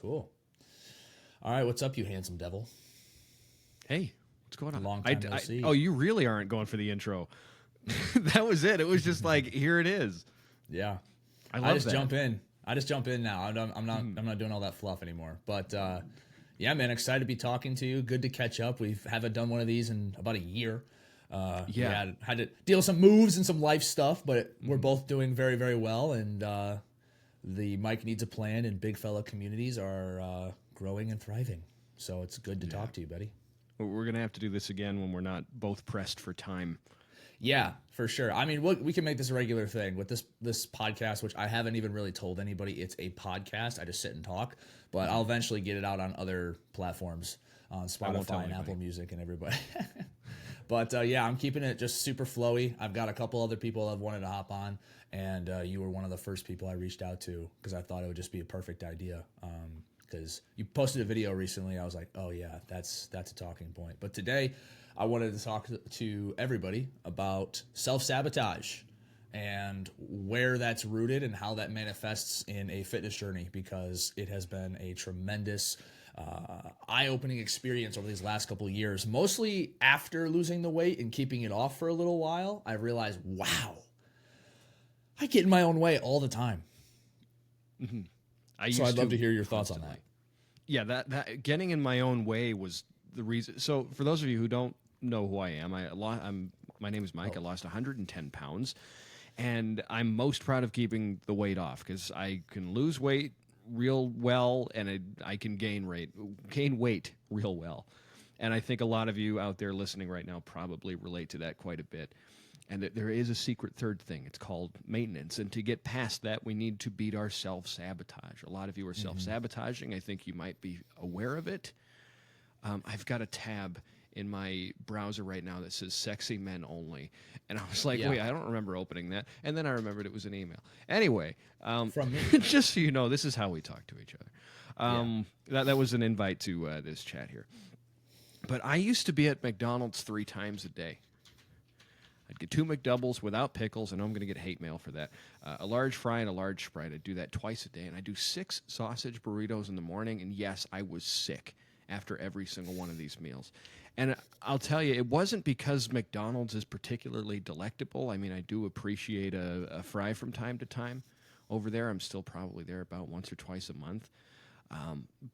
Cool. All right, what's up, you handsome devil? Hey, what's going on? Long time no see. Oh, you really aren't going for the intro. That was it. It was just like, here it is. Yeah. I just that. jump in. I just jump in now. I'm not doing all that fluff anymore. But yeah, man, excited to be talking to you. Good to catch up. We haven't done one of these in about a year. We had to deal with some moves and some life stuff, but we're both doing very, very well. And the Mike Needs a Plan and big fella communities are growing and thriving. So it's good to talk to you, buddy. We're going to have to do this again when we're not both pressed for time. Yeah, for sure. I mean, we can make this a regular thing with this podcast, which I haven't even really told anybody it's a podcast. I just sit and talk, but I'll eventually get it out on other platforms, on Spotify and Apple Music and everybody. But yeah, I'm keeping it just super flowy. I've got a couple other people that wanted to hop on, and you were one of the first people I reached out to because I thought it would just be a perfect idea. Because you posted a video recently, I was like, oh yeah, that's a talking point. But today, I wanted to talk to everybody about self-sabotage and where that's rooted and how that manifests in a fitness journey, because it has been a tremendous eye-opening experience over these last couple of years. Mostly after losing the weight and keeping it off for a little while, I realized, wow, I get in my own way all the time. Mm-hmm. So I'd love to hear your thoughts on that. Yeah, that getting in my own way was the reason. So for those of you who don't know who I am, my name is Mike. I lost 110 pounds, and I'm most proud of keeping the weight off because I can lose weight real well, and I can gain weight real well. And I think a lot of you out there listening right now probably relate to that quite a bit. And that there is a secret third thing. It's called maintenance. And to get past that, we need to beat our self-sabotage. A lot of you are self-sabotaging. I think you might be aware of it. I've got a tab in my browser right now that says sexy men only. And I was like, wait, I don't remember opening that. And then I remembered it was an email. Anyway, from me. Just so you know, this is how we talk to each other. That was an invite to this chat here. But I used to be at McDonald's 3 times a day. I'd get 2 McDoubles without pickles, and I'm going to get hate mail for that. A large fry and a large Sprite. I'd do that twice a day, and I do 6 sausage burritos in the morning, and yes, I was sick after every single one of these meals. And I'll tell you, it wasn't because McDonald's is particularly delectable. I mean, I do appreciate a fry from time to time over there. I'm still probably there about once or twice a month,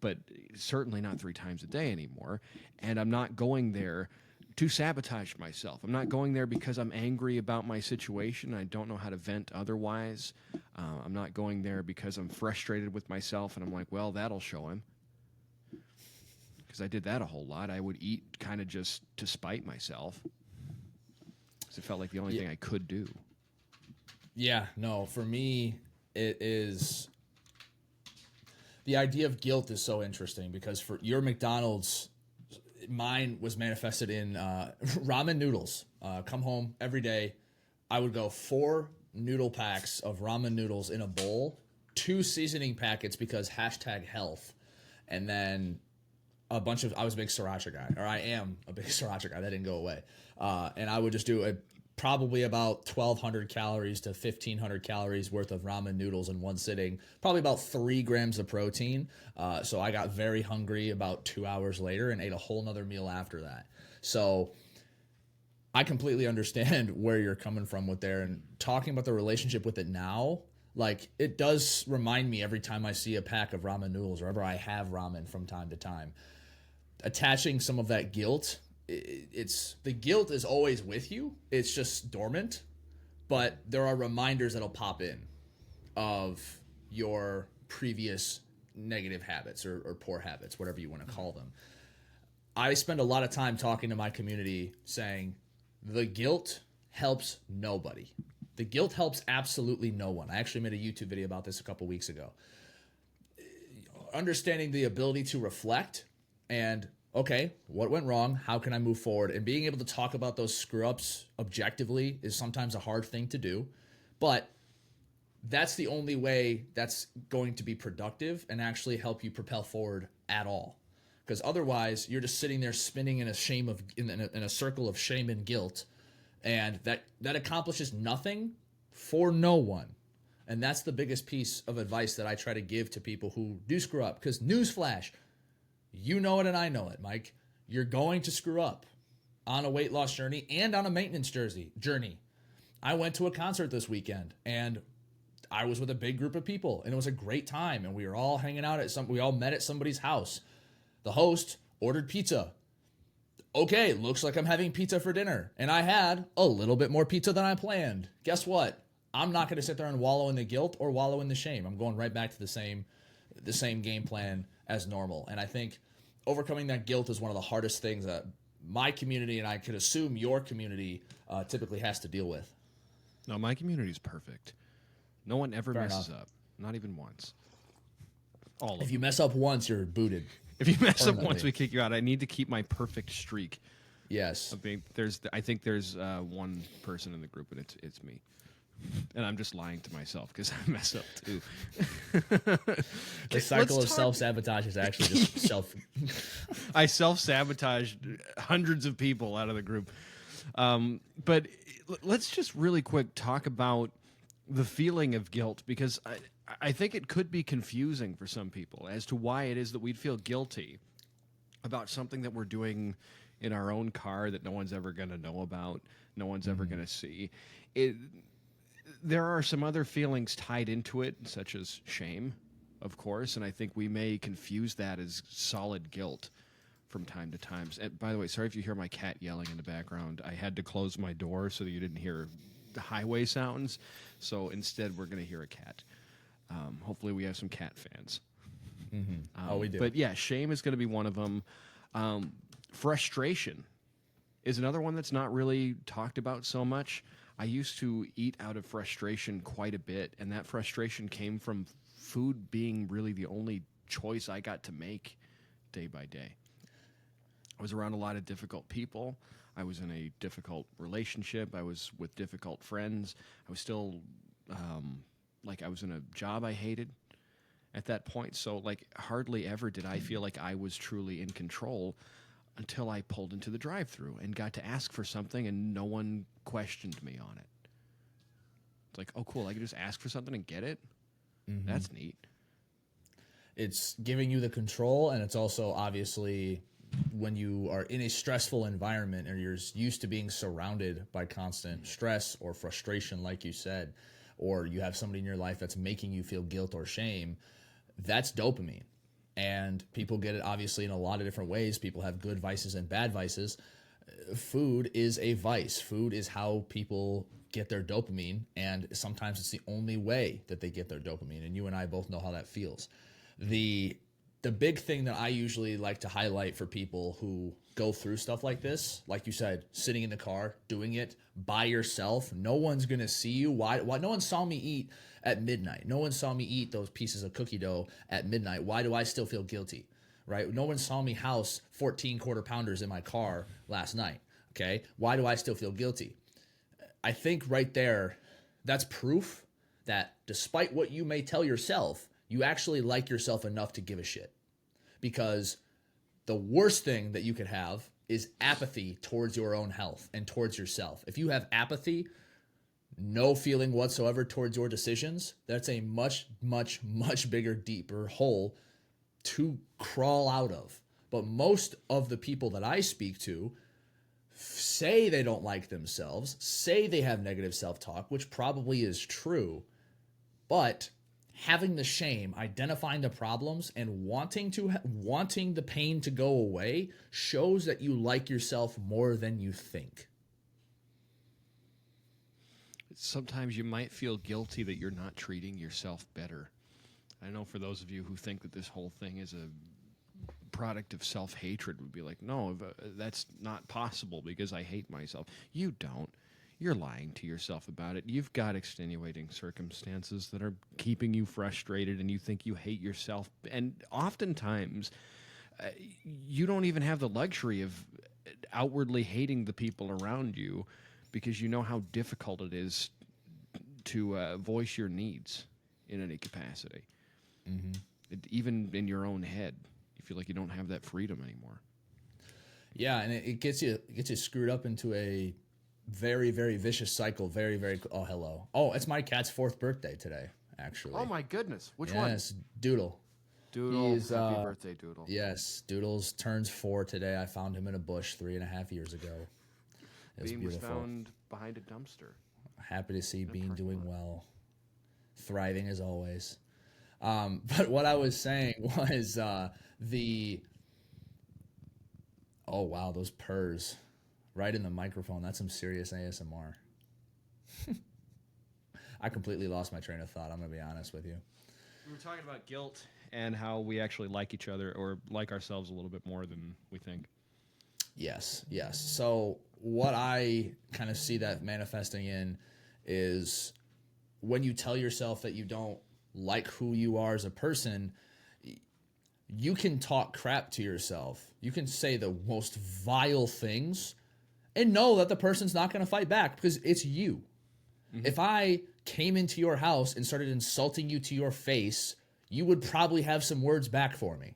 but certainly not 3 times a day anymore. And I'm not going there to sabotage myself. I'm not going there because I'm angry about my situation. I don't know how to vent otherwise. I'm not going there because I'm frustrated with myself and I'm like, well, that'll show him. Because I did that a whole lot. I would eat kind of just to spite myself. Because it felt like the only thing I could do. Yeah, no, for me, it is... The idea of guilt is so interesting because for your McDonald's, mine was manifested in ramen noodles. Come home every day. I would go 4 noodle packs of ramen noodles in a bowl, 2 seasoning packets because #health, and then a bunch of, I was a big sriracha guy, or I am a big sriracha guy. That didn't go away. And I would just do probably about 1,200 calories to 1,500 calories worth of ramen noodles in one sitting, probably about 3 grams of protein. So I got very hungry about 2 hours later and ate a whole nother meal after that. So I completely understand where you're coming from with there, and talking about the relationship with it now. Like, it does remind me every time I see a pack of ramen noodles or ever I have ramen from time to time, attaching some of that guilt. The guilt is always with you. It's just dormant, but there are reminders that'll pop in of your previous negative habits or poor habits, whatever you want to call them. I spend a lot of time talking to my community saying the guilt helps nobody. The guilt helps absolutely no one. I actually made a YouTube video about this a couple weeks ago. Understanding the ability to reflect and, okay, what went wrong? How can I move forward? And being able to talk about those screw-ups objectively is sometimes a hard thing to do. But that's the only way that's going to be productive and actually help you propel forward at all. Because otherwise, you're just sitting there spinning in a circle of shame and guilt, and that accomplishes nothing for no one. And that's the biggest piece of advice that I try to give to people who do screw up. Because newsflash, you know it and I know it, Mike. You're going to screw up on a weight loss journey and on a maintenance journey. I went to a concert this weekend and I was with a big group of people and it was a great time. And we were all hanging out we all met at somebody's house. The host ordered pizza. Okay, looks like I'm having pizza for dinner. And I had a little bit more pizza than I planned. Guess what? I'm not going to sit there and wallow in the guilt or wallow in the shame. I'm going right back to the same game plan as normal. And I think overcoming that guilt is one of the hardest things that my community, and I could assume your community, typically has to deal with. No, my community is perfect. No one ever Fair messes enough. up. Not even once. If you mess up once, you're booted. If you mess up once, we kick you out. I need to keep my perfect streak. Yes. I think there's one person in the group, and it's me. And I'm just lying to myself because I mess up too. The cycle of self-sabotage is actually just self. I self-sabotaged hundreds of people out of the group. But let's just really quick talk about the feeling of guilt, because I think it could be confusing for some people as to why it is that we'd feel guilty about something that we're doing in our own car that no one's ever going to know about, no one's ever going to see. There are some other feelings tied into it, such as shame, of course, and I think we may confuse that as solid guilt from time to time. And by the way, sorry if you hear my cat yelling in the background. I had to close my door so that you didn't hear the highway sounds, so instead we're going to hear a cat. Hopefully we have some cat fans. Oh, we do. But yeah, shame is going to be one of them. Frustration is another one that's not really talked about so much. I used to eat out of frustration quite a bit, and that frustration came from food being really the only choice I got to make day by day. I was around a lot of difficult people. I was in a difficult relationship. I was with difficult friends. I was still, I was in a job I hated at that point. So, hardly ever did I feel like I was truly in control until I pulled into the drive-thru and got to ask for something and no one questioned me on it. It's like, oh, cool, I can just ask for something and get it? That's neat. It's giving you the control, and it's also obviously when you are in a stressful environment or you're used to being surrounded by constant stress or frustration, like you said, or you have somebody in your life that's making you feel guilt or shame, that's dopamine. And people get it obviously in a lot of different ways. People have good vices and bad vices. Food is a vice. Food is how people get their dopamine, and sometimes it's the only way that they get their dopamine. And you and I both know how that feels. The big thing that I usually like to highlight for people who go through stuff like this, like you said, sitting in the car, doing it by yourself, no one's going to see you. Why? No one saw me eat at midnight. No one saw me eat those pieces of cookie dough at midnight. Why do I still feel guilty? Right? No one saw me house 14 quarter pounders in my car last night. Okay? Why do I still feel guilty? I think right there, that's proof that despite what you may tell yourself, you actually like yourself enough to give a shit. Because the worst thing that you could have is apathy towards your own health and towards yourself. If you have apathy, no feeling whatsoever towards your decisions, that's a much, much, much bigger, deeper hole to crawl out of. But most of the people that I speak to say they don't like themselves, say they have negative self-talk, which probably is true, but having the shame, identifying the problems, and wanting the pain to go away shows that you like yourself more than you think. Sometimes you might feel guilty that you're not treating yourself better. I know for those of you who think that this whole thing is a product of self-hatred would be like, no, that's not possible because I hate myself. You don't. You're lying to yourself about it. You've got extenuating circumstances that are keeping you frustrated and you think you hate yourself. And oftentimes, you don't even have the luxury of outwardly hating the people around you because you know how difficult it is to voice your needs in any capacity. Even in your own head, you feel like you don't have that freedom anymore. Yeah, and it gets you screwed up into a very, very vicious cycle. Very, very. Oh, hello. Oh, it's my cat's 4th birthday today. actually. Oh my goodness. Which one? Yes, Doodle. Doodle. He's, Happy birthday, Doodle. Yes, Doodles turns 4 today. I found him in a bush 3.5 years ago. It was Bean beautiful. was found behind a dumpster. Happy to see Bean doing well. Thriving as always. But what I was saying was oh wow, those purrs right in the microphone. That's some serious ASMR. I completely lost my train of thought. I'm going to be honest with you. We were talking about guilt and how we actually like each other or like ourselves a little bit more than we think. Yes. So what I kind of see that manifesting in is when you tell yourself that you don't like who you are as a person, you can talk crap to yourself. You can say the most vile things and know that the person's not going to fight back because it's you. Mm-hmm. If I came into your house and started insulting you to your face, you would probably have some words back for me,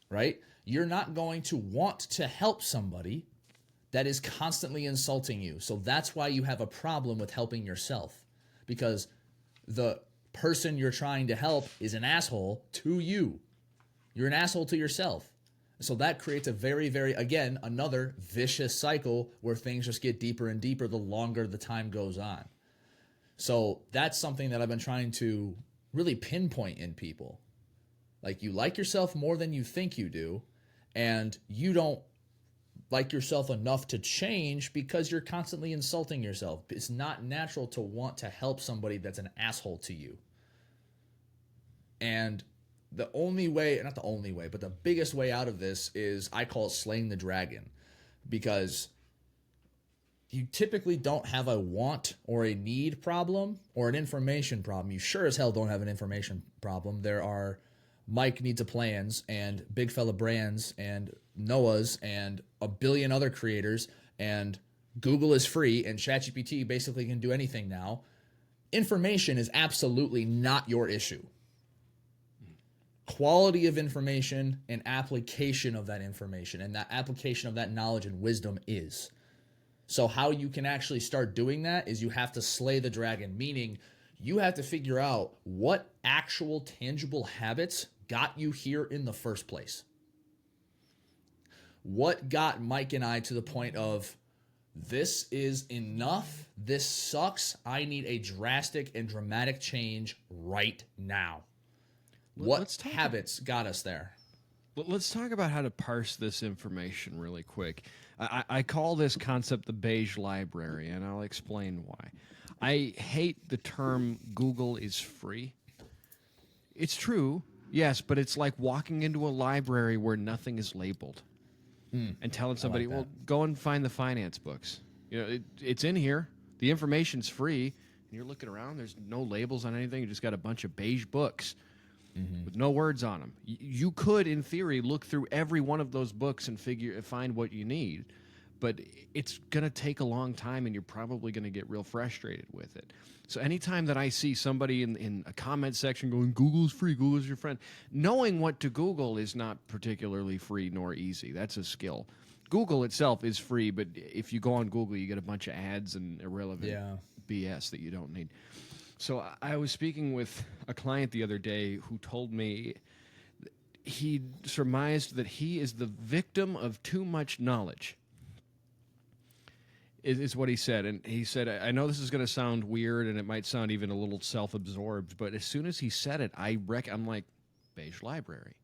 right? You're not going to want to help somebody that is constantly insulting you. So that's why you have a problem with helping yourself, because the person you're trying to help is an asshole to you. You're an asshole to yourself. So that creates a very, very, again, another vicious cycle where things just get deeper and deeper the longer the time goes on. So that's something that I've been trying to really pinpoint in people. Like, you like yourself more than you think you do, and you don't like yourself enough to change because you're constantly insulting yourself. It's not natural to want to help somebody that's an asshole to you. And the only way, not the only way, but the biggest way out of this is, I call it slaying the dragon, because you typically don't have a want or a need problem or an information problem. You sure as hell don't have an information problem. There are Mike Needs a Plans and Big Fella Brands and Noah's and a billion other creators, and Google is free and ChatGPT basically can do anything now. Information is absolutely not your issue. Quality of information and application of that information and that application of that knowledge and wisdom is. So how you can actually start doing that is you have to slay the dragon, meaning you have to figure out what actual tangible habits got you here in the first place. What got Mike and I to the point of, this is enough, this sucks, I need a drastic and dramatic change right now. What habits got us there? Let's talk about how to parse this information really quick. I call this concept the beige library, and I'll explain why. I hate the term Google is free. It's true, yes, but it's like walking into a library where nothing is labeled and telling somebody, well, go and find the finance books. You know, it's in here. The information's free, and you're looking around. There's no labels on anything. You just got a bunch of beige books. With no words on them. You could, in theory, look through every one of those books and find what you need, but it's going to take a long time, and you're probably going to get real frustrated with it. So anytime that I see somebody in a comment section going, Google's free, Google's your friend, knowing what to Google is not particularly free nor easy. That's a skill. Google itself is free, but if you go on Google, you get a bunch of ads and irrelevant BS that you don't need. So I was speaking with a client the other day who told me he surmised that he is the victim of too much knowledge, is what he said. And he said, I know this is going to sound weird and it might sound even a little self-absorbed, but as soon as he said it, I'm like, beige library.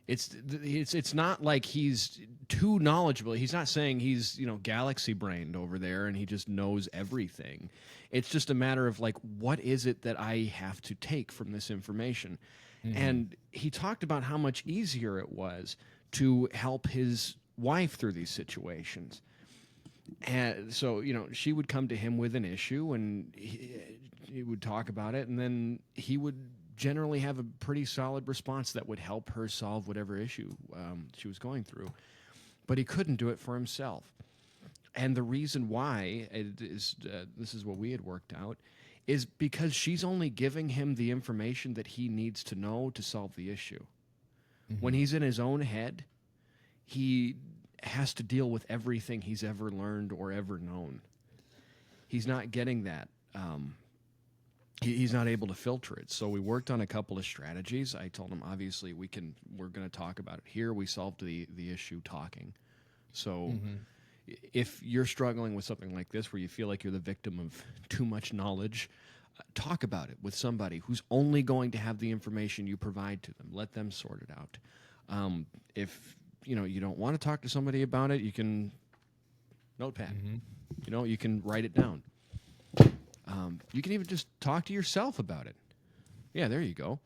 It's not like he's too knowledgeable. He's not saying he's, galaxy brained over there and he just knows everything. It's just a matter of like, what is it that I have to take from this information? And he talked about how much easier it was to help his wife through these situations. And so, she would come to him with an issue and he would talk about it, and then he would generally have a pretty solid response that would help her solve whatever issue she was going through. But he couldn't do it for himself. And the reason why this is what we had worked out, is because she's only giving him the information that he needs to know to solve the issue. When he's in his own head, he has to deal with everything he's ever learned or ever known. He's not getting that. he's not able to filter it. So we worked on a couple of strategies. I told him, obviously, we're going to talk about it here. We solved the issue talking. So if you're struggling with something like this where you feel like you're the victim of too much knowledge, talk about it with somebody who's only going to have the information you provide to them. Let them sort it out. If you don't want to talk to somebody about it, you can notepad. You can write it down. You can even just talk to yourself about it. Yeah, there you go.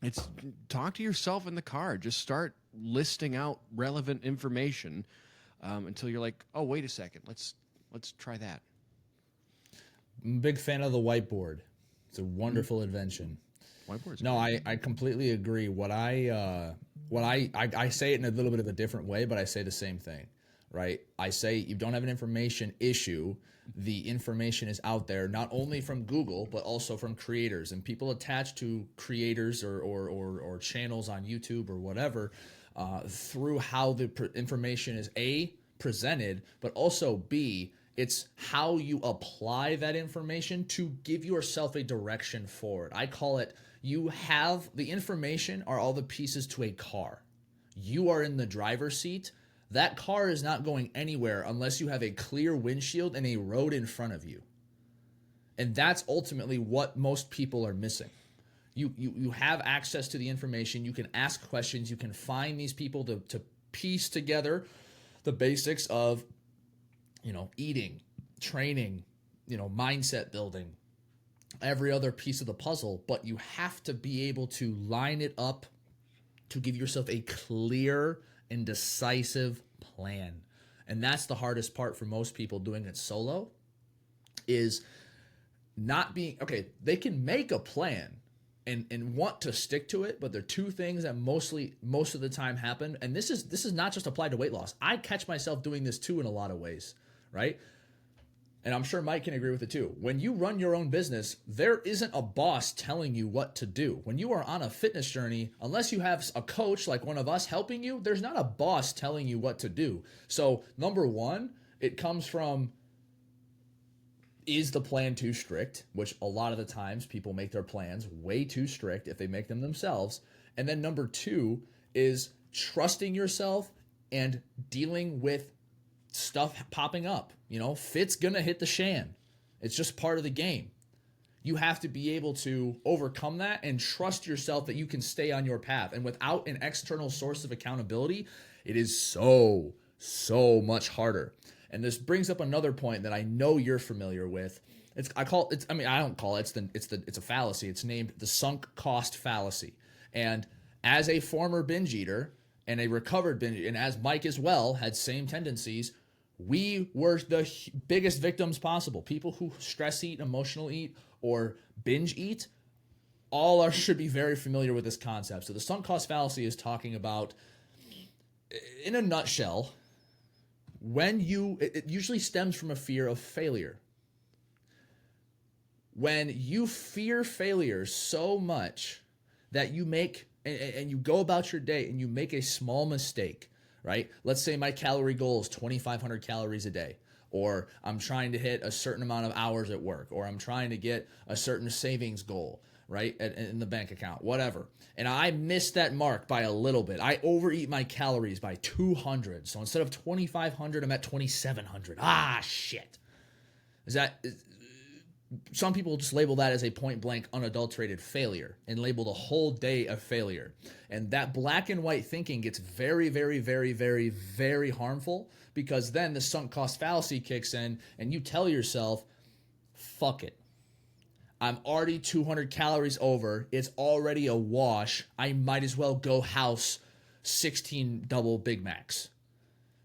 It's talk to yourself in the car. Just start listing out relevant information until you're like, oh, wait a second, let's try that. I'm a big fan of the whiteboard. It's a wonderful invention. Whiteboards. No, I completely agree. What I say it in a little bit of a different way, but I say the same thing, right? I say you don't have an information issue. The information is out there, not only from Google, but also from creators and people attached to creators or channels on YouTube or whatever, through how the information is A, presented, but also B, it's how you apply that information to give yourself a direction forward. I call it, you have the information are all the pieces to a car. You are in the driver's seat. That car is not going anywhere unless you have a clear windshield and a road in front of you. And that's ultimately what most people are missing. You have access to the information. You can ask questions. You can find these people to piece together the basics of, eating, training, mindset building, every other piece of the puzzle. But you have to be able to line it up to give yourself a clear and decisive plan. And that's the hardest part for most people doing it solo, is not being, okay, they can make a plan and want to stick to it, but there are two things that most of the time happen. And this is not just applied to weight loss. I catch myself doing this too in a lot of ways, right? And I'm sure Mike can agree with it too. When you run your own business, there isn't a boss telling you what to do. When you are on a fitness journey, unless you have a coach like one of us helping you, there's not a boss telling you what to do. So number one, it comes from, is the plan too strict? Which a lot of the times people make their plans way too strict if they make them themselves. And then number two is trusting yourself and dealing with stuff popping up. Fit's gonna hit the shan. It's just part of the game. You have to be able to overcome that and trust yourself that you can stay on your path. And without an external source of accountability, it is so much harder. And this brings up another point that I know you're familiar with. I don't call it. It's a fallacy. It's named the sunk cost fallacy. And as a former binge eater and a recovered binge, and as Mike as well had same tendencies, we were the biggest victims possible. People who stress eat, emotional eat, or binge eat, should be very familiar with this concept. So the sunk cost fallacy is talking about, in a nutshell, it usually stems from a fear of failure. When you fear failure so much that you make, and you go about your day and you make a small mistake, right? Let's say my calorie goal is 2,500 calories a day, or I'm trying to hit a certain amount of hours at work, or I'm trying to get a certain savings goal, right, in the bank account, whatever. And I missed that mark by a little bit. I overeat my calories by 200. So instead of 2,500, I'm at 2,700. Shit. Some people just label that as a point blank unadulterated failure and label the whole day a failure. And that black and white thinking gets very, very, very, very, very harmful, because then the sunk cost fallacy kicks in and you tell yourself, fuck it. I'm already 200 calories over. It's already a wash. I might as well go house 16 double Big Macs.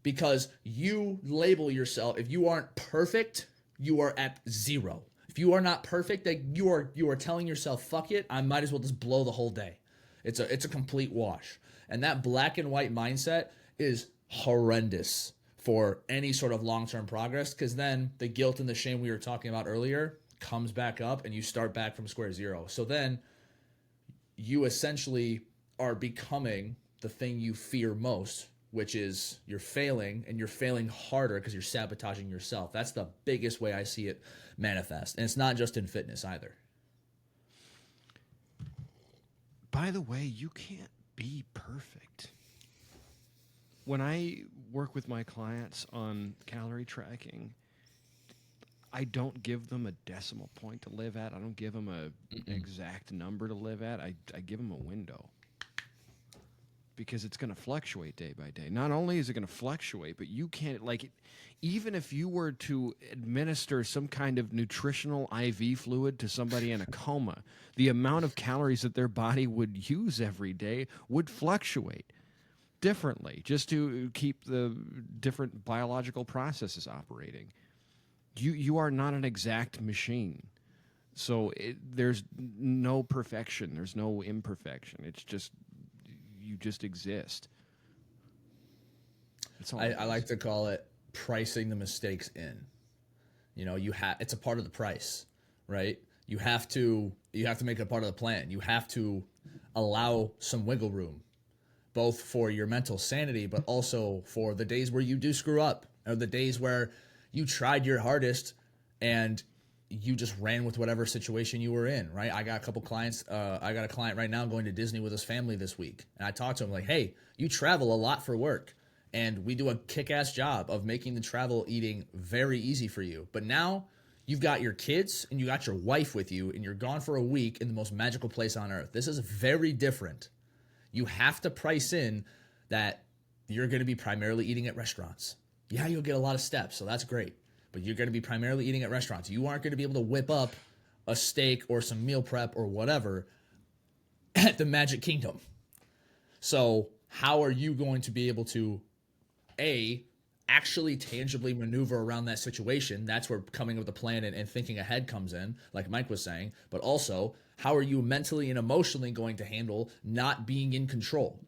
Because you label yourself, if you aren't perfect, you are at zero. If you are not perfect, you are telling yourself, fuck it, I might as well just blow the whole day. It's a complete wash. And that black and white mindset is horrendous for any sort of long-term progress, because then the guilt and the shame we were talking about earlier comes back up and you start back from square zero. So then you essentially are becoming the thing you fear most which is you're failing, and you're failing harder because you're sabotaging yourself. That's the biggest way I see it manifest. And it's not just in fitness either. By the way, you can't be perfect. When I work with my clients on calorie tracking, I don't give them a decimal point to live at. I don't give them an exact number to live at. I give them a window. Because it's going to fluctuate day by day. Not only is it going to fluctuate, but you can't, like, even if you were to administer some kind of nutritional IV fluid to somebody in a coma, the amount of calories that their body would use every day would fluctuate differently, just to keep the different biological processes operating. You are not an exact machine. So there's no perfection. There's no imperfection. It's just, you just exist. That's all I like to call it pricing the mistakes in. You know, it's a part of the price, right? You have to make it a part of the plan. You have to allow some wiggle room, both for your mental sanity, but also for the days where you do screw up, or the days where you tried your hardest and you just ran with whatever situation you were in, right? I got a couple clients. I got a client right now going to Disney with his family this week. And I talked to him like, hey, you travel a lot for work, and we do a kick-ass job of making the travel eating very easy for you. But now you've got your kids and you got your wife with you, and you're gone for a week in the most magical place on earth. This is very different. You have to price in that you're going to be primarily eating at restaurants. Yeah, you'll get a lot of steps, so that's great. But you're going to be primarily eating at restaurants. You aren't going to be able to whip up a steak or some meal prep or whatever at the Magic Kingdom. So how are you going to be able to, A, actually tangibly maneuver around that situation? That's where coming up with a plan and thinking ahead comes in, like Mike was saying. But also, how are you mentally and emotionally going to handle not being in control?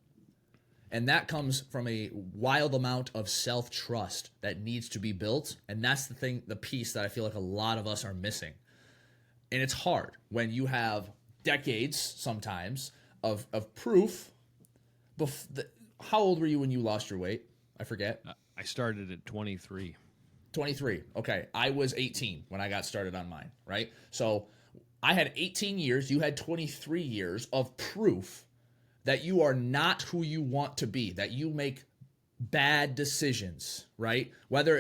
And that comes from a wild amount of self-trust that needs to be built. And that's the piece that I feel like a lot of us are missing. And it's hard when you have decades sometimes of proof. How old were you when you lost your weight? I forget. I started at 23. 23. Okay. I was 18 when I got started on mine, right? So I had 18 years. You had 23 years of proof that you are not who you want to be, that you make bad decisions, right? Whether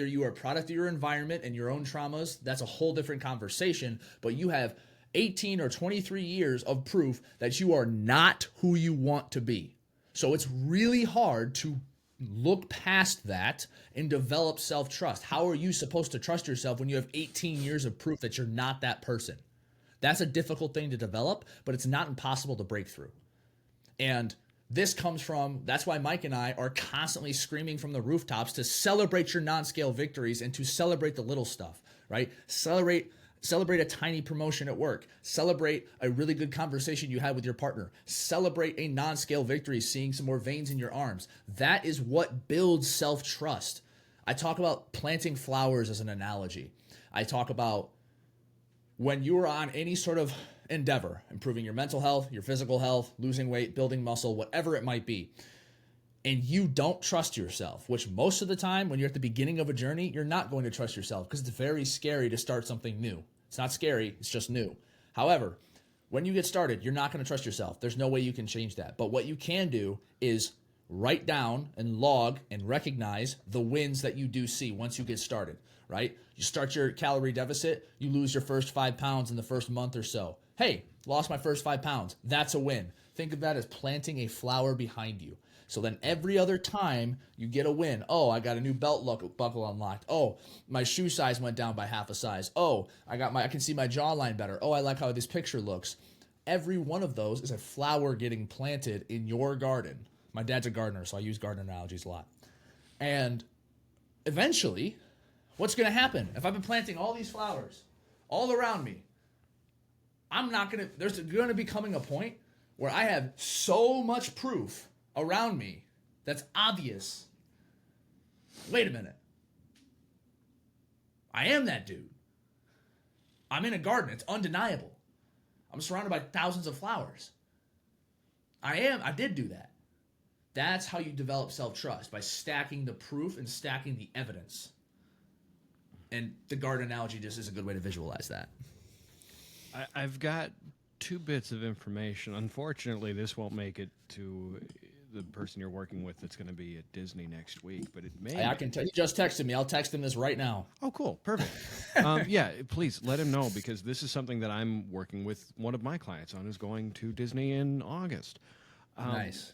you are a product of your environment and your own traumas, that's a whole different conversation, but you have 18 or 23 years of proof that you are not who you want to be. So it's really hard to look past that and develop self-trust. How are you supposed to trust yourself when you have 18 years of proof that you're not that person? That's a difficult thing to develop, but it's not impossible to break through. And this comes from, that's why Mike and I are constantly screaming from the rooftops to celebrate your non-scale victories and to celebrate the little stuff, right? Celebrate a tiny promotion at work. Celebrate a really good conversation you had with your partner. Celebrate a non-scale victory, seeing some more veins in your arms. That is what builds self-trust. I talk about planting flowers as an analogy. I talk about when you are on any sort of endeavor, improving your mental health, your physical health, losing weight, building muscle, whatever it might be, and you don't trust yourself, which most of the time when you're at the beginning of a journey, you're not going to trust yourself because it's very scary to start something new. It's not scary, it's just new. However, when you get started, you're not going to trust yourself. There's no way you can change that. But what you can do is write down and log and recognize the wins that you do see once you get started, right? You start your calorie deficit, you lose your first 5 pounds in the first month or so. Hey, lost my first 5 pounds. That's a win. Think of that as planting a flower behind you. So then every other time you get a win, oh, I got a new belt buckle unlocked. Oh, my shoe size went down by half a size. Oh, I can see my jawline better. Oh, I like how this picture looks. Every one of those is a flower getting planted in your garden. My dad's a gardener, so I use garden analogies a lot. And eventually, what's going to happen? If I've been planting all these flowers all around me, there's going to be coming a point where I have so much proof around me that's obvious. Wait a minute. I am that dude. I'm in a garden. It's undeniable. I'm surrounded by thousands of flowers. I did do that. That's how you develop self-trust, by stacking the proof and stacking the evidence. And the garden analogy just is a good way to visualize that. I've got 2 bits of information. Unfortunately, this won't make it to the person you're working with that's going to be at Disney next week, but it may. I can tell. He just texted me. I'll text him this right now. Oh, cool. Perfect. Yeah, please let him know, because this is something that I'm working with one of my clients on, who's going to Disney in August. Nice.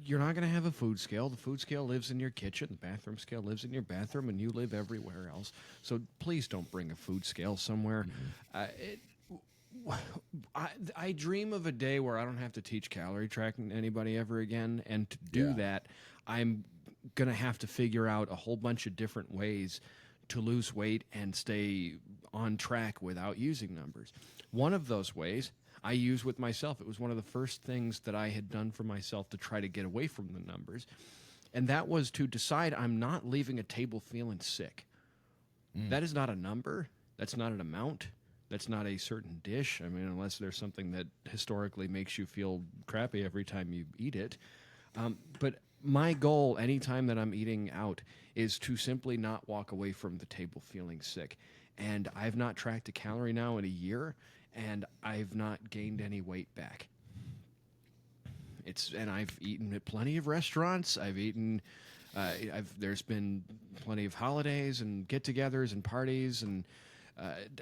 You're not going to have a food scale. The food scale lives in your kitchen. The bathroom scale lives in your bathroom, and you live everywhere else. So please don't bring a food scale somewhere. I dream of a day where I don't have to teach calorie tracking to anybody ever again. And to do that, I'm going to have to figure out a whole bunch of different ways to lose weight and stay on track without using numbers. One of those ways I use with myself. It was one of the first things that I had done for myself to try to get away from the numbers. And that was to decide I'm not leaving a table feeling sick. That is not a number. That's not an amount. That's not a certain dish. I mean, unless there's something that historically makes you feel crappy every time you eat it. But my goal anytime that I'm eating out is to simply not walk away from the table feeling sick. And I've not tracked a calorie now in a year, and I've not gained any weight back. And I've eaten at plenty of restaurants. I've eaten, there's been plenty of holidays and get-togethers and parties and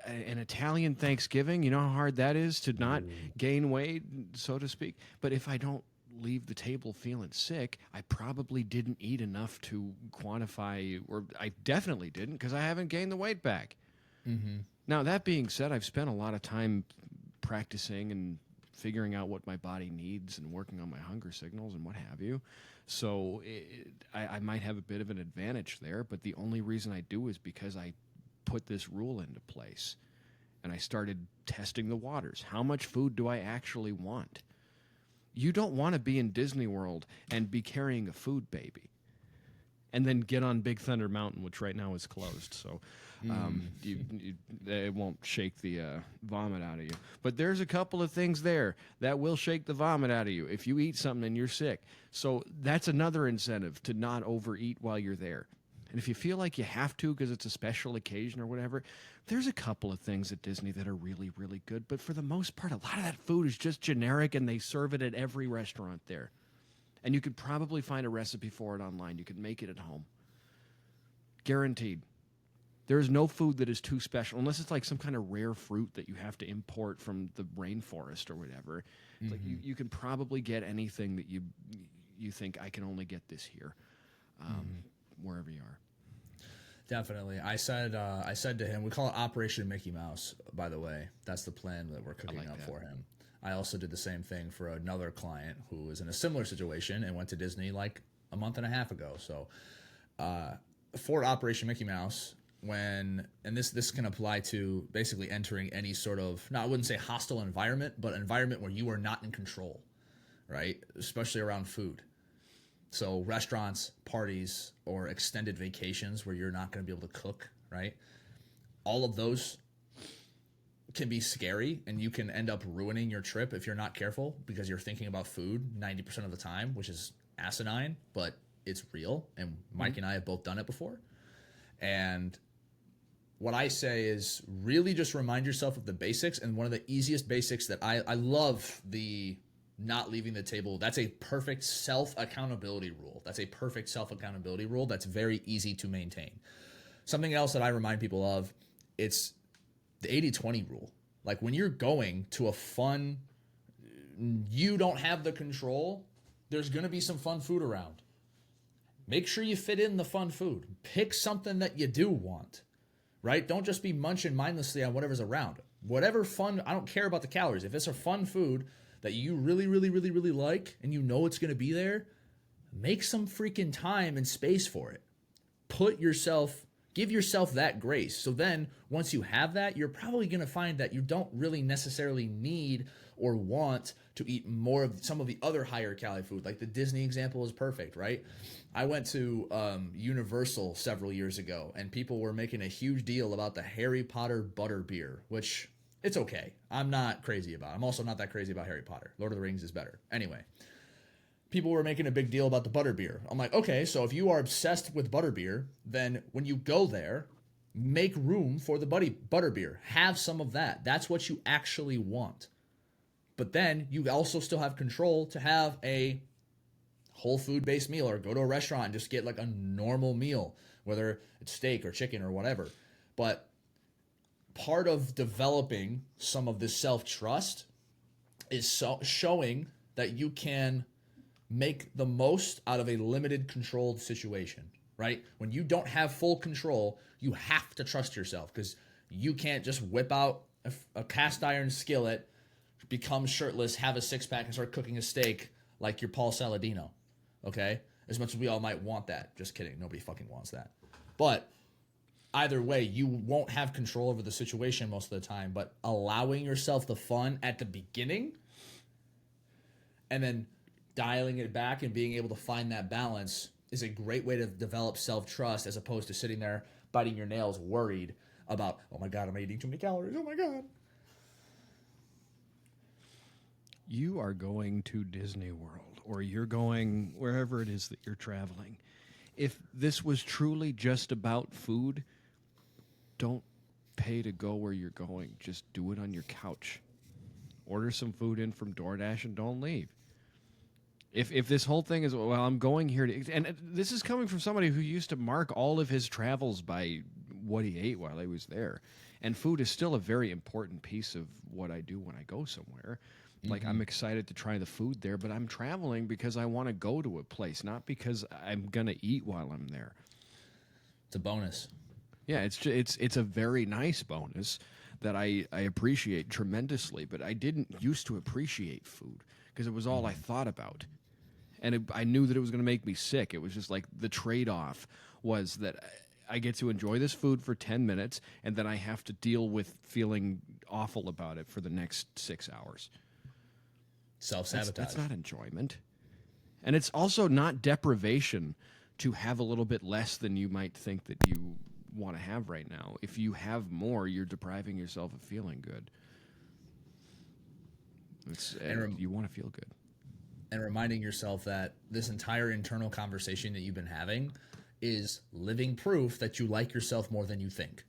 an Italian Thanksgiving. You know how hard that is to not gain weight, so to speak. But if I don't leave the table feeling sick, I probably didn't eat enough to quantify, or I definitely didn't, because I haven't gained the weight back. Now, that being said, I've spent a lot of time practicing and figuring out what my body needs and working on my hunger signals and what have you. So I might have a bit of an advantage there, but the only reason I do is because I put this rule into place and I started testing the waters. How much food do I actually want? You don't want to be in Disney World and be carrying a food baby and then get on Big Thunder Mountain, which right now is closed. So it won't shake the vomit out of you. But there's a couple of things there that will shake the vomit out of you if you eat something and you're sick. So that's another incentive to not overeat while you're there. And if you feel like you have to because it's a special occasion or whatever, there's a couple of things at Disney that are really, really good. But for the most part, a lot of that food is just generic, and they serve it at every restaurant there. And you could probably find a recipe for it online. You could make it at home. Guaranteed. There is no food that is too special, unless it's like some kind of rare fruit that you have to import from the rainforest or whatever. It's like you can probably get anything that you think, I can only get this here. Wherever you are. Definitely. I said to him, we call it Operation Mickey Mouse, by the way. That's the plan that we're cooking up for him. I also did the same thing for another client who was in a similar situation and went to Disney like a month and a half ago. So for Operation Mickey Mouse, and this can apply to basically entering any sort of, I wouldn't say hostile environment, but an environment where you are not in control, right? Especially around food. So restaurants, parties, or extended vacations where you're not going to be able to cook, right? All of those can be scary, and you can end up ruining your trip if you're not careful because you're thinking about food 90% of the time, which is asinine, but it's real. And Mike and I have both done it before. And what I say is really just remind yourself of the basics. And one of the easiest basics that I love the not leaving the table. That's a perfect self-accountability rule. That's very easy to maintain. Something else that I remind people of, it's the 80-20 rule. Like when you're going to a fun, you don't have the control, there's going to be some fun food around. Make sure you fit in the fun food. Pick something that you do want, right? Don't just be munching mindlessly on whatever's around. Whatever fun, I don't care about the calories. If it's a fun food that you really, really, really, really like and you know it's going to be there, make some freaking time and space for it. Give yourself that grace. So then once you have that, you're probably going to find that you don't really necessarily need or want to eat more of some of the other higher calorie food. Like the Disney example is perfect, right? I went to Universal several years ago, and people were making a huge deal about the Harry Potter butter beer, which it's okay. I'm not crazy about it. I'm also not that crazy about Harry Potter. Lord of the Rings is better. Anyway, people were making a big deal about the butterbeer. I'm like, okay, so if you are obsessed with butterbeer, then when you go there, make room for the butterbeer. Have some of that. That's what you actually want. But then you also still have control to have a whole food based meal or go to a restaurant and just get like a normal meal, whether it's steak or chicken or whatever. But part of developing some of this self-trust is showing that you can make the most out of a limited controlled situation, right? When you don't have full control, you have to trust yourself, because you can't just whip out a cast iron skillet, become shirtless, have a six-pack, and start cooking a steak like you're Paul Saladino, okay? As much as we all might want that. Just kidding. Nobody fucking wants that. But either way, you won't have control over the situation most of the time, but allowing yourself the fun at the beginning and then dialing it back and being able to find that balance is a great way to develop self-trust, as opposed to sitting there biting your nails worried about, oh my God, am I eating too many calories? Oh my God. You are going to Disney World, or you're going wherever it is that you're traveling. If this was truly just about food, don't pay to go where you're going. Just do it on your couch. Order some food in from DoorDash and don't leave. If this whole thing is, well, I'm going here to, and this is coming from somebody who used to mark all of his travels by what he ate while he was there. And food is still a very important piece of what I do when I go somewhere. Like, I'm excited to try the food there, but I'm traveling because I want to go to a place, not because I'm going to eat while I'm there. It's a bonus. Yeah, it's a very nice bonus that I appreciate tremendously, but I didn't used to appreciate food because it was all I thought about. And I knew that it was going to make me sick. It was just like the trade-off was that I get to enjoy this food for 10 minutes, and then I have to deal with feeling awful about it for the next 6 hours. Self-sabotage. That's not enjoyment. And it's also not deprivation to have a little bit less than you might think that you want to have right now. If you have more, you're depriving yourself of feeling good. You want to feel good. And reminding yourself that this entire internal conversation that you've been having is living proof that you like yourself more than you think.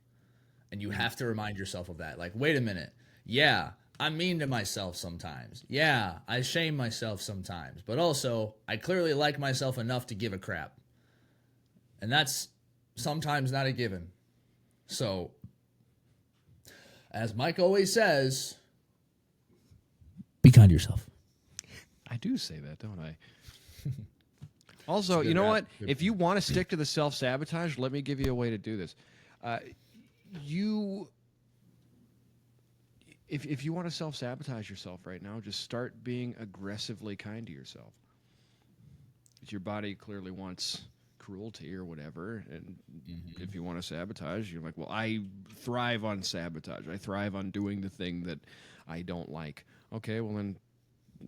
And you have to remind yourself of that. Like, wait a minute. Yeah, I'm mean to myself sometimes. Yeah, I shame myself sometimes. But also, I clearly like myself enough to give a crap. And that's sometimes not a given. So, as Mike always says, be kind to yourself. I do say that, don't I? Also, you know what? If you want to stick to the self-sabotage, let me give you a way to do this. If you want to self-sabotage yourself right now, just start being aggressively kind to yourself. Your body clearly wants cruelty or whatever, and if you want to sabotage, you're like, well, I thrive on sabotage. I thrive on doing the thing that I don't like. Okay, well then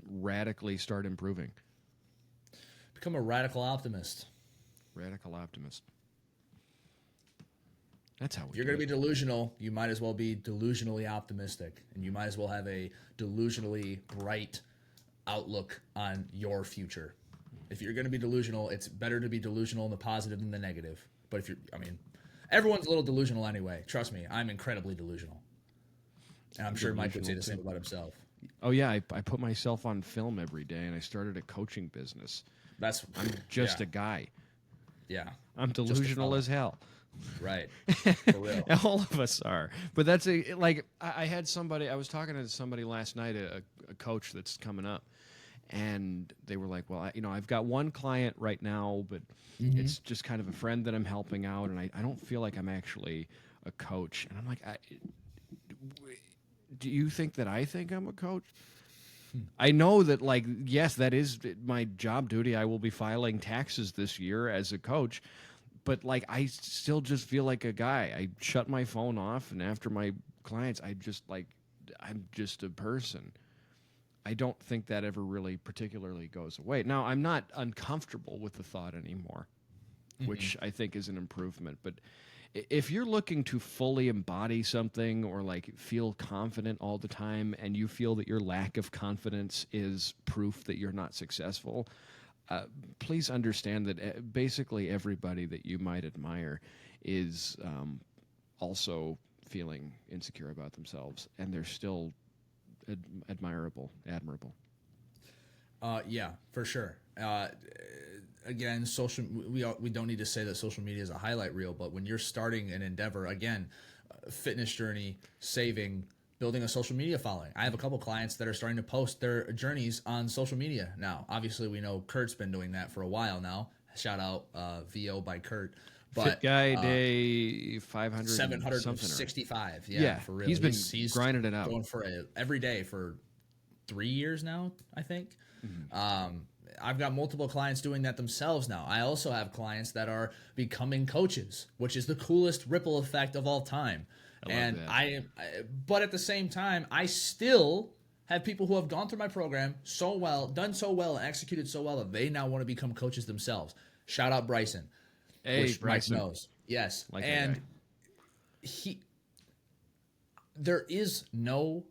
radically start improving. Become a radical optimist. Radical optimist. That's how we If you're going to be delusional, you might as well be delusionally optimistic, and you might as well have a delusionally bright outlook on your future. If you're going to be delusional, it's better to be delusional in the positive than the negative. But if you're, everyone's a little delusional anyway. Trust me, I'm incredibly delusional. And I'm sure Mike would say the same about himself. Oh, yeah, I put myself on film every day, and I started a coaching business. I'm just a guy. Yeah. I'm delusional as hell. Right. For real. All of us are. But that's I had somebody, I was talking to somebody last night, a coach that's coming up, and they were like, well, I've got one client right now, but it's just kind of a friend that I'm helping out, and I don't feel like I'm actually a coach. And I'm like, do you think that I think I'm a coach? I know that, yes, that is my job duty. I will be filing taxes this year as a coach. But, I still just feel like a guy. I shut my phone off, and after my clients, I'm just a person. I don't think that ever really particularly goes away. Now, I'm not uncomfortable with the thought anymore, which I think is an improvement. But if you're looking to fully embody something or, feel confident all the time, and you feel that your lack of confidence is proof that you're not successful, please understand that basically everybody that you might admire is also feeling insecure about themselves, and they're still admirable. Yeah, for sure. Again, we don't need to say that social media is a highlight reel, but when you're starting an endeavor, again, fitness journey, saving, building a social media following. I have a couple clients that are starting to post their journeys on social media now. Obviously, we know Kurt's been doing that for a while now. Shout out VO by Kurt. But Fit guy day 500 765. Yeah, for real. He's grinding it out. Going for it every day for 3 years now, I think. I've got multiple clients doing that themselves now. I also have clients that are becoming coaches, which is the coolest ripple effect of all time. But at the same time, I still have people who have gone through my program so well, done so well, and executed so well that they now want to become coaches themselves. Shout out Bryson. Hey, which Bryson. Mike knows. Yes. Like and there is no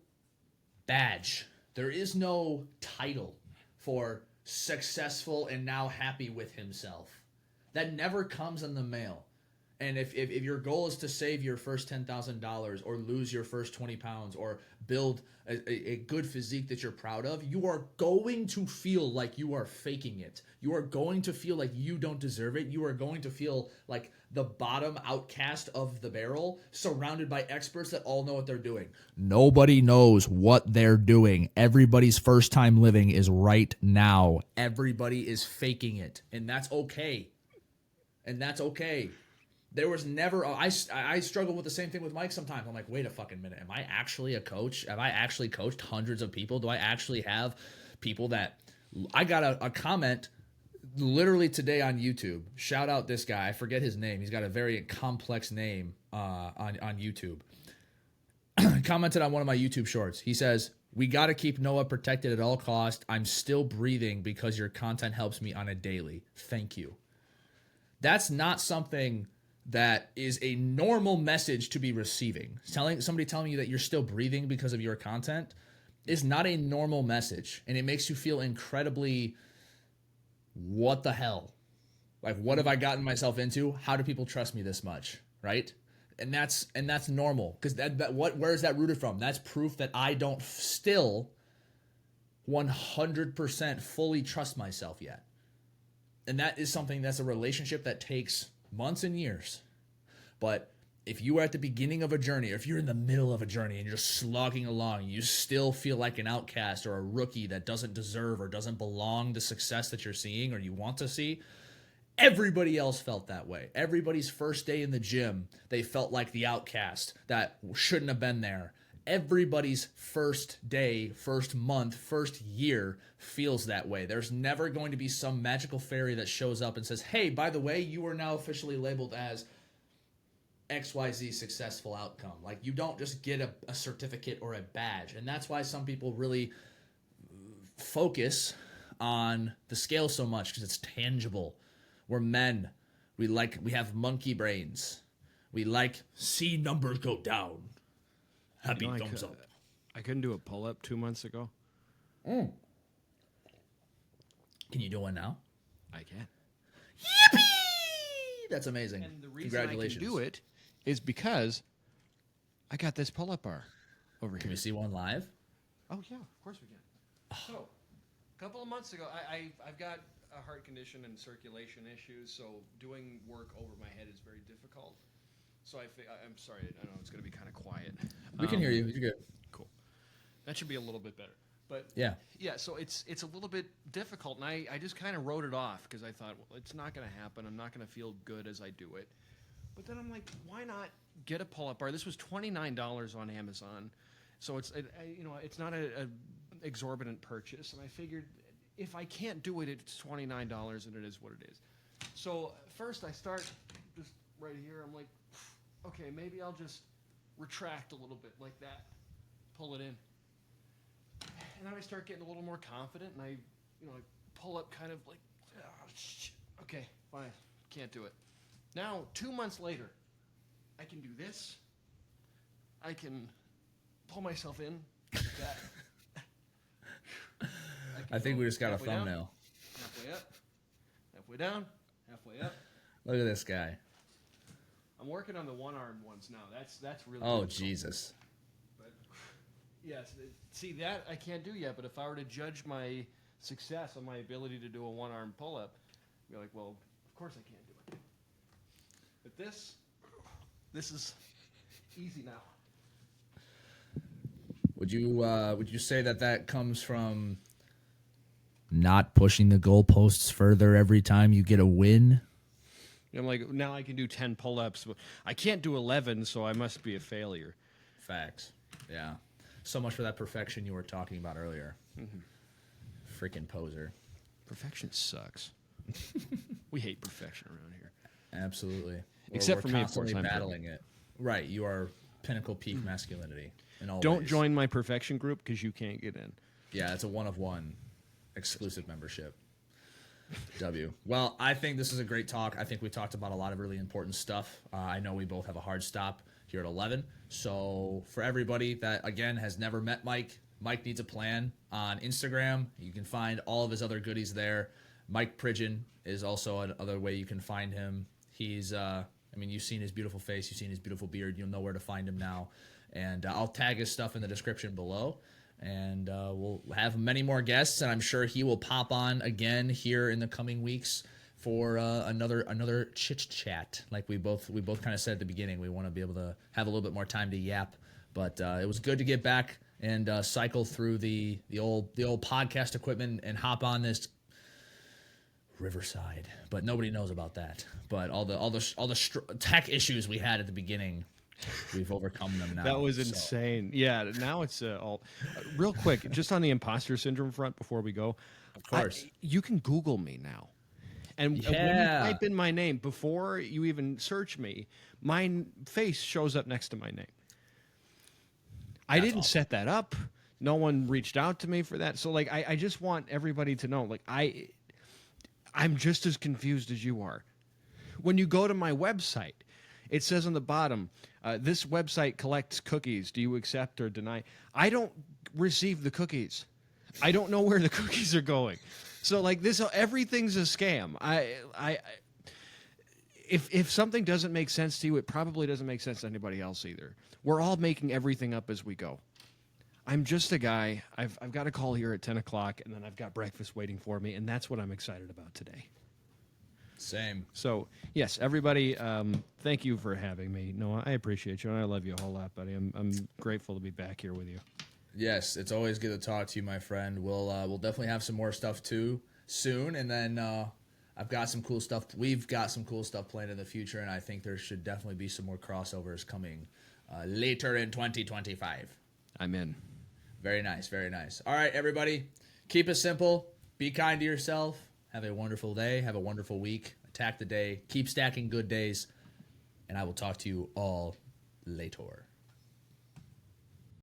badge. There is no title for successful and now happy with himself. That never comes in the mail. And if your goal is to save your first $10,000 or lose your first 20 pounds or build a good physique that you're proud of, you are going to feel like you are faking it. You are going to feel like you don't deserve it. You are going to feel like the bottom outcast of the barrel, surrounded by experts that all know what they're doing. Nobody knows what they're doing. Everybody's first time living is right now. Everybody is faking it. And that's okay. There was never, I struggle with the same thing with Mike sometimes. I'm like, wait a fucking minute. Am I actually a coach? Have I actually coached hundreds of people? Do I actually have people that, I got a comment literally today on YouTube. Shout out this guy. I forget his name. He's got a very complex name on YouTube. Commented on one of my YouTube shorts. He says, "We got to keep Noah protected at all costs. I'm still breathing because your content helps me on a daily. Thank you." That's not something that is a normal message to be receiving. Somebody telling you that you're still breathing because of your content is not a normal message. And it makes you feel incredibly, what the hell? Like, what have I gotten myself into? How do people trust me this much? Right? And that's normal. Because where is that rooted from? That's proof that I don't still 100% fully trust myself yet. And that is something that's a relationship that takes months and years. But if you are at the beginning of a journey, or if you're in the middle of a journey and you're just slogging along, and you still feel like an outcast or a rookie that doesn't deserve or doesn't belong the success that you're seeing or you want to see, everybody else felt that way. Everybody's first day in the gym, they felt like the outcast that shouldn't have been there. Everybody's first day, first month, first year feels that way. There's never going to be some magical fairy that shows up and says, "Hey, by the way, you are now officially labeled as XYZ successful outcome." Like, you don't just get a certificate or a badge. And that's why some people really focus on the scale so much, because it's tangible. We're men. We have monkey brains. We like see numbers go down. Happy thumbs up. I couldn't do a pull-up 2 months ago. Can you do one now? I can. Yippee! That's amazing. And the reason Congratulations. I can do it is because I got this pull-up bar over Can here. we see one live? Oh, yeah, of course we can. So, a couple of months ago, I've got a heart condition and circulation issues, so doing work over my head is very difficult. So I'm sorry, I know it's going to be kind of quiet. We can hear you. You're good. Cool. That should be a little bit better. But yeah, so it's a little bit difficult, and I just kind of wrote it off because I thought, well, it's not going to happen. I'm not going to feel good as I do it. But then I'm like, why not get a pull-up bar? This was $29 on Amazon, so it's not a exorbitant purchase. And I figured, if I can't do it, it's $29, and it is what it is. So first I start just right here. I'm like, okay, maybe I'll just retract a little bit like that, pull it in. And then I start getting a little more confident, and I pull up kind of like, oh, shit. Okay, fine, can't do it. Now, 2 months later, I can do this. I can pull myself in like that. I think we just got a halfway down, thumbnail. halfway up. Halfway down, halfway up. Look at this guy. I'm working on the one-armed ones now. That's really Oh, difficult. Jesus. But yes, see that I can't do yet. But if I were to judge my success on my ability to do a one-arm pull-up, I'd be like, well, of course I can't do it. But this is easy now. Would you say that comes from not pushing the goalposts further every time you get a win? I'm like, now I can do 10 pull-ups, but I can't do 11, so I must be a failure. Facts. Yeah. So much for that perfection you were talking about earlier. Freaking poser. Perfection sucks. We hate perfection around here. Absolutely. Except we're for me, of course. constantly I'm battling it. Right. You are pinnacle peak masculinity. In all Don't ways. join my perfection group because you can't get in. Yeah, it's a one-of-one exclusive membership. W. Well, I think this is a great talk. I think we talked about a lot of really important stuff. I know we both have a hard stop here at 11. So for everybody that, again, has never met Mike, Mike needs a plan on Instagram. You can find all of his other goodies there. Mike Pridgeon is also another way you can find him. He's, you've seen his beautiful face. You've seen his beautiful beard. You'll know where to find him now. And I'll tag his stuff in the description below. And we'll have many more guests, and I'm sure he will pop on again here in the coming weeks for another chit chat. Like we both kind of said at the beginning, we want to be able to have a little bit more time to yap. But it was good to get back and cycle through the old podcast equipment and hop on this Riverside. But nobody knows about that. But all the tech issues we had at the beginning. We've overcome them now. That was insane. Yeah, now it's all real quick. Just on the imposter syndrome front, before we go, of course, you can Google me now, and when you type in my name before you even search me, my face shows up next to my name. I didn't awesome. set that up. No one reached out to me for that. So like, I just want everybody to know, like I'm just as confused as you are. When you go to my website, it says on the bottom, this website collects cookies. Do you accept or deny? I don't receive the cookies. I don't know where the cookies are going. So like this, everything's a scam. If something doesn't make sense to you, it probably doesn't make sense to anybody else either. We're all making everything up as we go. I'm just a guy. I've got a call here at 10 o'clock, and then I've got breakfast waiting for me, and that's what I'm excited about today. Same. So, yes, everybody, thank you for having me. Noah, I appreciate you, and I love you a whole lot, buddy. I'm grateful to be back here with you. Yes, it's always good to talk to you, my friend. We'll definitely have some more stuff, too, soon. And then I've got some cool stuff. We've got some cool stuff planned in the future, and I think there should definitely be some more crossovers coming later in 2025. I'm in. Very nice, very nice. All right, everybody, keep it simple. Be kind to yourself. Have a wonderful day. Have a wonderful week. Attack the day. Keep stacking good days. And I will talk to you all later.